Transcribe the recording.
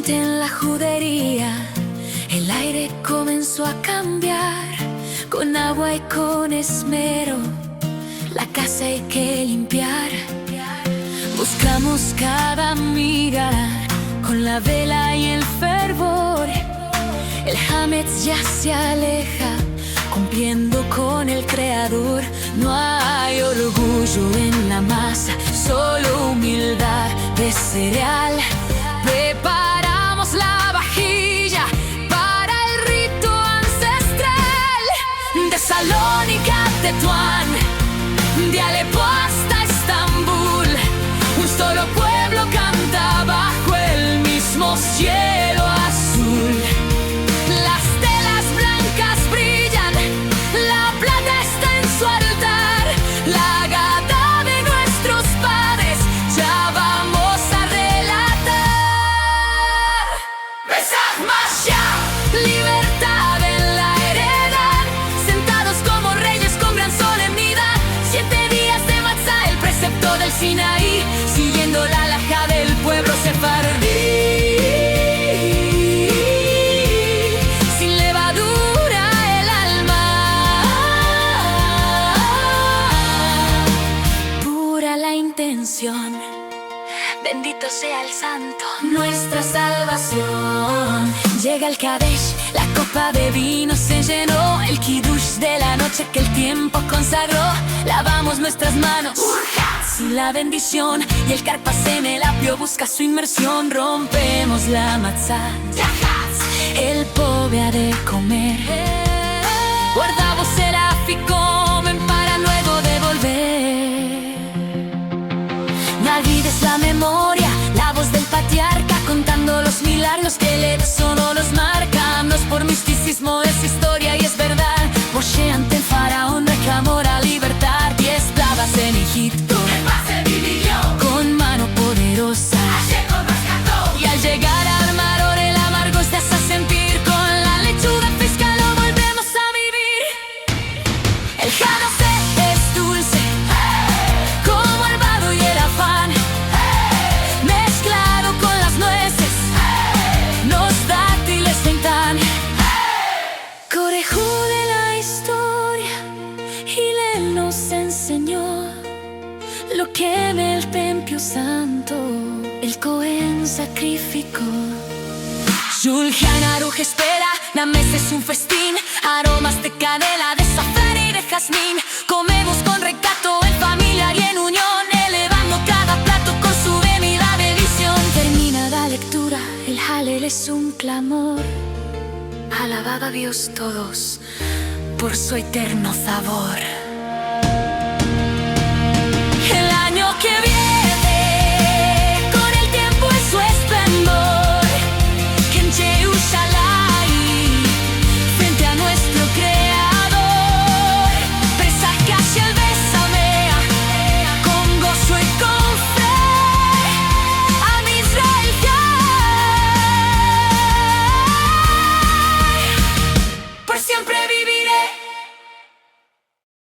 repente en la judería el aire comenzó a cambiar. Con agua y con esmero la casa hay que limpiar. Buscamos cada miga con la vela y el fervor. El Hametz ya se aleja, cumpliendo con el Creador. No hay orgullo en la masa, solo humildad de cereal. Preparamos la vajilla para el rito ancestral. De Salónica a Tetuán, de Alepo hasta Estambul, un solo pueblo canta bajo el mismo cielo azul. Las telas blancas brillan, la plata está en su altar. La gata de nuestros padres ya vamos a relatar. Pesach Mashiach, libertad en la heredad, sentados como reyes con gran solemnidad. 7 días de Matzá, el precepto del Sinaí, siguiendo la halajá del pueblo sefardí. Sin levadura el alma, pura la intención. Bendito sea el santo, nuestra salvación. Llega el Kadesh, la copa de vino se llenó. El Kiddush de la noche que el tiempo consagró. Lavamos nuestras manos sin la bendición, y el carpas en el apio busca su inmersión. Rompemos la matzá, el pobre ha de comer. Guardamos el aficomen para luego devolver. No olvides la memoria, la voz del patriarca contando los milagros que el éxodo nos marca. No es por misticismo, es historia y es verdad. Moshe ante el faraón reclamó la libertad. 10 plagas en Egipto, se dividió con mano poderosa. Y al llegar al mar Ore, el amargo se hace sentir. Con la lechuga fresca lo volvemos a vivir. El Hanose es dulce, como el vado y el afán, mezclado con las nueces, los dátiles seitan. Corejú de la historia, Hillel nos enseñó lo que en el templo santo el Cohen sacrificó. Shulchan Aruch espera, Names es un festín, aromas de canela, de azafrán y de jazmín. Comemos con recato, en familia y en unión, elevando cada plato con su debida bendición. Termina la lectura, el Halel es un clamor. Alabad a Dios todos por su eterno favor.